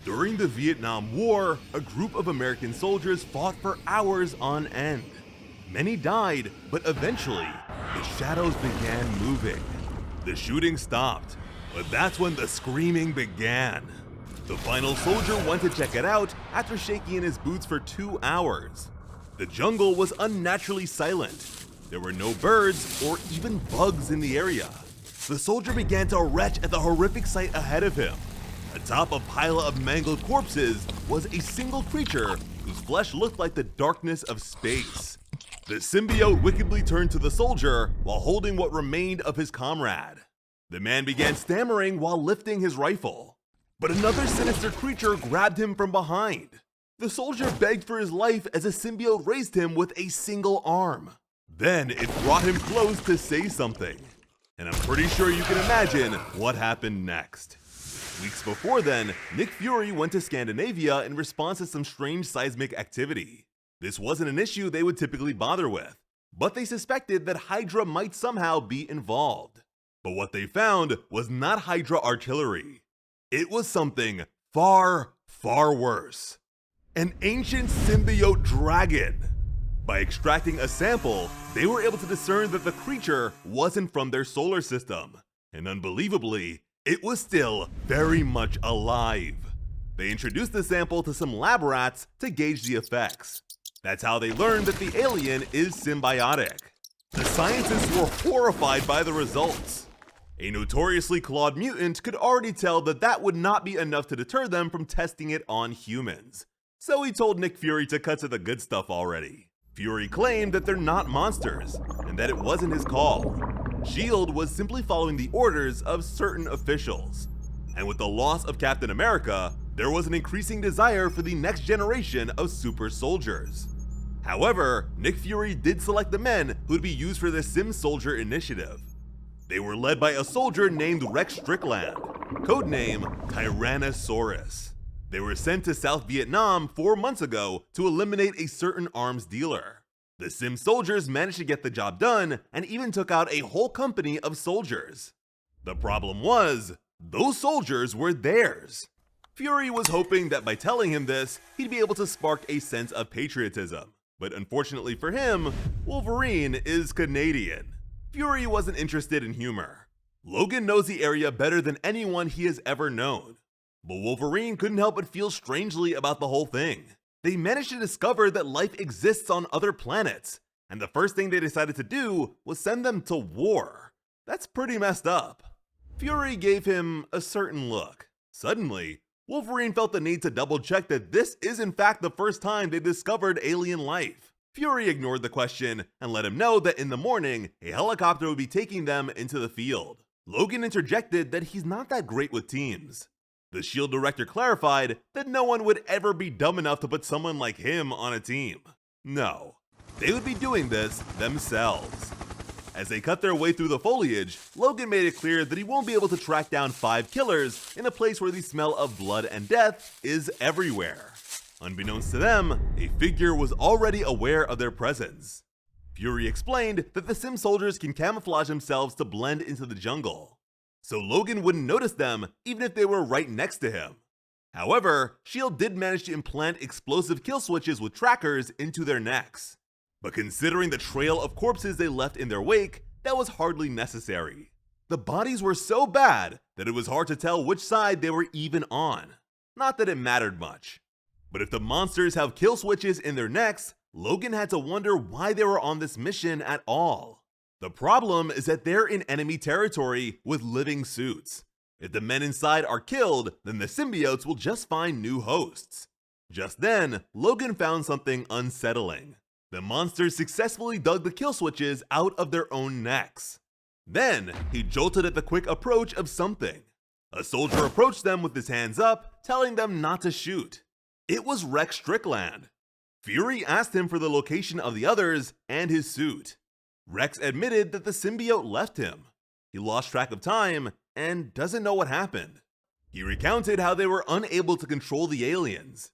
During the Vietnam War, a group of American soldiers fought for hours on end. Many died, but eventually, the shadows began moving. The shooting stopped, but that's when the screaming began. The final soldier went to check it out after shaking in his boots for 2 hours. The jungle was unnaturally silent. There were no birds or even bugs in the area. The soldier began to retch at the horrific sight ahead of him. Atop a pile of mangled corpses was a single creature whose flesh looked like the darkness of space. The symbiote wickedly turned to the soldier while holding what remained of his comrade. The man began stammering while lifting his rifle, but another sinister creature grabbed him from behind. The soldier begged for his life as a symbiote raised him with a single arm. Then it brought him close to say something, and I'm pretty sure you can imagine what happened next. Weeks before then, Nick Fury went to Scandinavia in response to some strange seismic activity. This wasn't an issue they would typically bother with, but they suspected that Hydra might somehow be involved. But what they found was not Hydra artillery. It was something far, far worse. An ancient symbiote dragon. By extracting a sample, they were able to discern that the creature wasn't from their solar system, and unbelievably, it was still very much alive. They introduced the sample to some lab rats to gauge the effects. That's how they learned that the alien is symbiotic. The scientists were horrified by the results. A notoriously clawed mutant could already tell that that would not be enough to deter them from testing it on humans. So he told Nick Fury to cut to the good stuff already. Fury claimed that they're not monsters, and that it wasn't his call. S.H.I.E.L.D. was simply following the orders of certain officials. And with the loss of Captain America, there was an increasing desire for the next generation of super soldiers. However, Nick Fury did select the men who would be used for the Sim Soldier initiative. They were led by a soldier named Rex Strickland, codename Tyrannosaurus. They were sent to South Vietnam 4 months ago to eliminate a certain arms dealer. The Sim soldiers managed to get the job done and even took out a whole company of soldiers. The problem was, those soldiers were theirs. Fury was hoping that by telling him this, he'd be able to spark a sense of patriotism. But unfortunately for him, Wolverine is Canadian. Fury wasn't interested in humor. Logan knows the area better than anyone he has ever known. But Wolverine couldn't help but feel strangely about the whole thing. They managed to discover that life exists on other planets, and the first thing they decided to do was send them to war. That's pretty messed up. Fury gave him a certain look. Suddenly, Wolverine felt the need to double check that this is in fact the first time they discovered alien life. Fury ignored the question and let him know that in the morning, a helicopter would be taking them into the field. Logan interjected that he's not that great with teams. The S.H.I.E.L.D. director clarified that no one would ever be dumb enough to put someone like him on a team. No, they would be doing this themselves. As they cut their way through the foliage, Logan made it clear that he won't be able to track down 5 killers in a place where the smell of blood and death is everywhere. Unbeknownst to them, a figure was already aware of their presence. Fury explained that the Sim soldiers can camouflage themselves to blend into the jungle, so Logan wouldn't notice them even if they were right next to him. However, S.H.I.E.L.D. did manage to implant explosive kill switches with trackers into their necks. But considering the trail of corpses they left in their wake, that was hardly necessary. The bodies were so bad that it was hard to tell which side they were even on. Not that it mattered much. But if the monsters have kill switches in their necks, Logan had to wonder why they were on this mission at all. The problem is that they're in enemy territory with living suits. If the men inside are killed, then the symbiotes will just find new hosts. Just then, Logan found something unsettling. The monsters successfully dug the kill switches out of their own necks. Then, he jolted at the quick approach of something. A soldier approached them with his hands up, telling them not to shoot. It was Rex Strickland. Fury asked him for the location of the others and his suit. Rex admitted that the symbiote left him. He lost track of time and doesn't know what happened. He recounted how they were unable to control the aliens,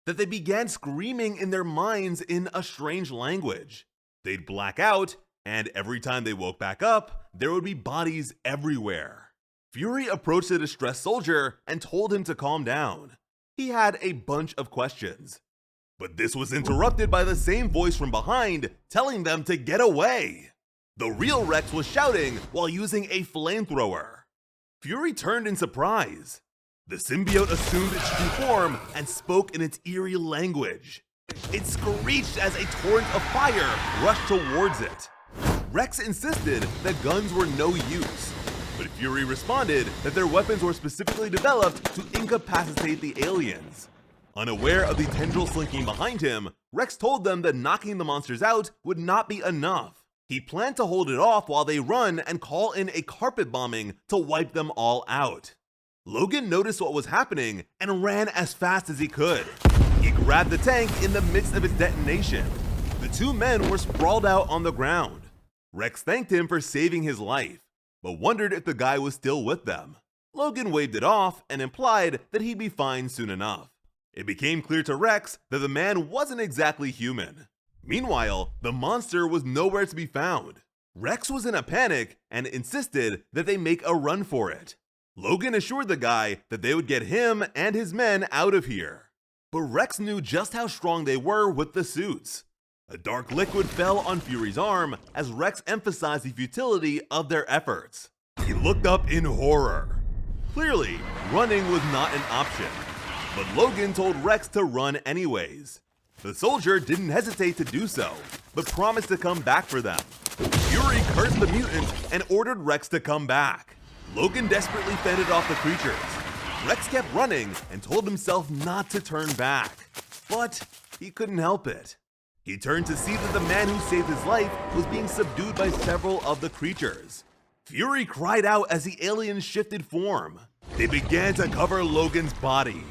that they began screaming in their minds in a strange language. They'd black out, and every time they woke back up, there would be bodies everywhere. Fury approached the distressed soldier and told him to calm down. He had a bunch of questions. But this was interrupted by the same voice from behind telling them to get away. The real Rex was shouting while using a flamethrower. Fury turned in surprise. The symbiote assumed its true form and spoke in its eerie language. It screeched as a torrent of fire rushed towards it. Rex insisted that guns were no use, but Fury responded that their weapons were specifically developed to incapacitate the aliens. Unaware of the tendril slinking behind him, Rex told them that knocking the monsters out would not be enough. He planned to hold it off while they run and call in a carpet bombing to wipe them all out. Logan noticed what was happening and ran as fast as he could. He grabbed the tank in the midst of its detonation. The two men were sprawled out on the ground. Rex thanked him for saving his life, but wondered if the guy was still with them. Logan waved it off and implied that he'd be fine soon enough. It became clear to Rex that the man wasn't exactly human. Meanwhile, the monster was nowhere to be found. Rex was in a panic and insisted that they make a run for it. Logan assured the guy that they would get him and his men out of here. But Rex knew just how strong they were with the suits. A dark liquid fell on Fury's arm as Rex emphasized the futility of their efforts. He looked up in horror. Clearly, running was not an option. But Logan told Rex to run anyways. The soldier didn't hesitate to do so, but promised to come back for them. Fury cursed the mutant and ordered Rex to come back. Logan desperately fended off the creatures. Rex kept running and told himself not to turn back, but he couldn't help it. He turned to see that the man who saved his life was being subdued by several of the creatures. Fury cried out as the aliens shifted form. They began to cover Logan's body,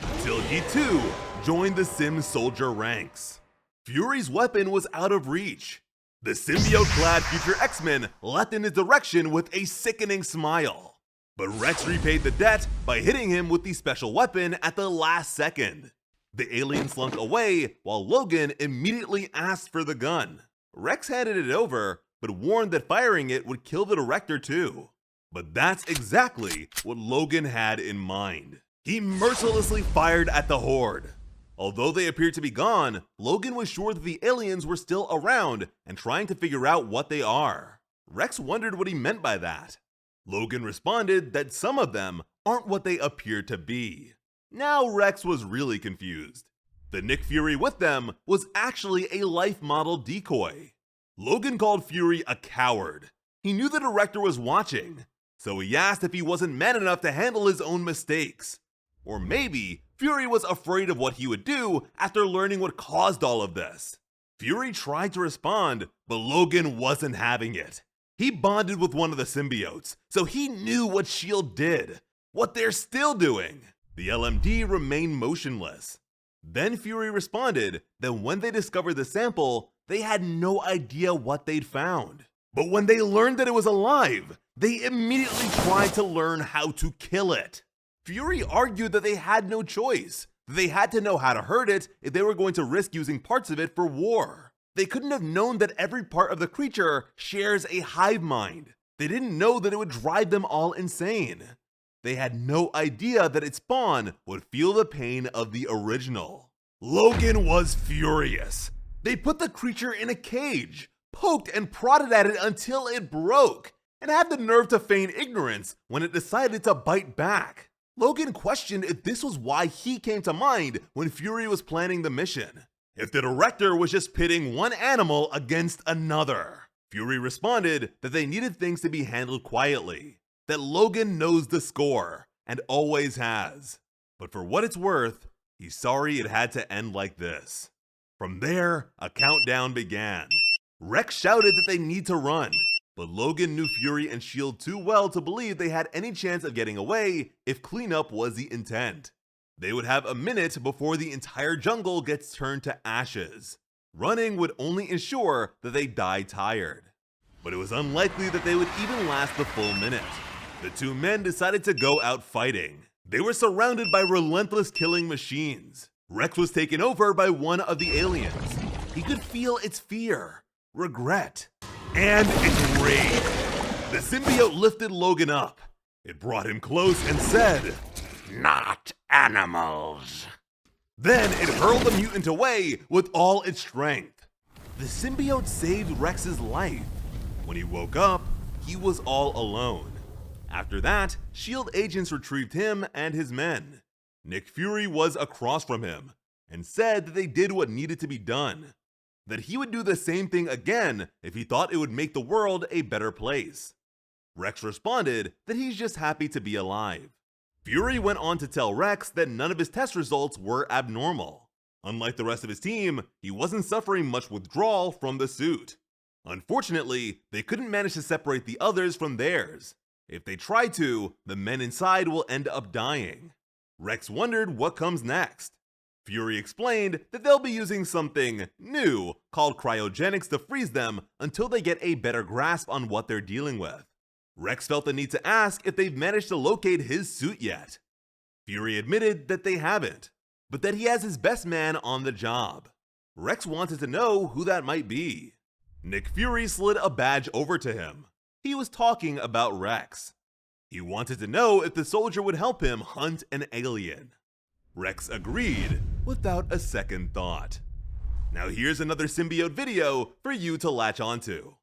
until he too joined the Sim soldier ranks. Fury's weapon was out of reach. The symbiote-clad future X-Men leapt in his direction with a sickening smile. But Rex repaid the debt by hitting him with the special weapon at the last second. The alien slunk away while Logan immediately asked for the gun. Rex handed it over, but warned that firing it would kill the director too. But that's exactly what Logan had in mind. He mercilessly fired at the Horde. Although they appeared to be gone, Logan was sure that the aliens were still around and trying to figure out what they are. Rex wondered what he meant by that. Logan responded that some of them aren't what they appear to be. Now Rex was really confused. The Nick Fury with them was actually a life model decoy. Logan called Fury a coward. He knew the director was watching, so he asked if he wasn't man enough to handle his own mistakes. Or maybe Fury was afraid of what he would do after learning what caused all of this. Fury tried to respond, but Logan wasn't having it. He bonded with one of the symbiotes, so he knew what S.H.I.E.L.D. did, what they're still doing. The LMD remained motionless. Then Fury responded that when they discovered the sample, they had no idea what they'd found. But when they learned that it was alive, they immediately tried to learn how to kill it. Fury argued that they had no choice, that they had to know how to hurt it if they were going to risk using parts of it for war. They couldn't have known that every part of the creature shares a hive mind. They didn't know that it would drive them all insane. They had no idea that its spawn would feel the pain of the original. Logan was furious. They put the creature in a cage, poked and prodded at it until it broke, and had the nerve to feign ignorance when it decided to bite back. Logan questioned if this was why he came to mind when Fury was planning the mission. If the director was just pitting one animal against another. Fury responded that they needed things to be handled quietly, that Logan knows the score, and always has. But for what it's worth, he's sorry it had to end like this. From there, a countdown began. Rex shouted that they need to run, but Logan knew Fury and S.H.I.E.L.D. too well to believe they had any chance of getting away if cleanup was the intent. They would have a minute before the entire jungle gets turned to ashes. Running would only ensure that they died tired. But it was unlikely that they would even last the full minute. The two men decided to go out fighting. They were surrounded by relentless killing machines. Rex was taken over by one of the aliens. He could feel its fear, regret, and its rage. The symbiote lifted Logan up. It brought him close and said, "Not animals. Then it hurled the mutant away with all its strength. The symbiote saved Rex's life. When he woke up, he was all alone. After that, S.H.I.E.L.D. agents retrieved him and his men. Nick Fury was across from him and said that they did what needed to be done, that he would do the same thing again if he thought it would make the world a better place. Rex responded that he's just happy to be alive. Fury went on to tell Rex that none of his test results were abnormal. Unlike the rest of his team, he wasn't suffering much withdrawal from the suit. Unfortunately, they couldn't manage to separate the others from theirs. If they try to, the men inside will end up dying. Rex wondered what comes next. Fury explained that they'll be using something new called cryogenics to freeze them until they get a better grasp on what they're dealing with. Rex felt the need to ask if they've managed to locate his suit yet. Fury admitted that they haven't, but that he has his best man on the job. Rex wanted to know who that might be. Nick Fury slid a badge over to him. He was talking about Rex. He wanted to know if the soldier would help him hunt an alien. Rex agreed without a second thought. Now here's another symbiote video for you to latch onto.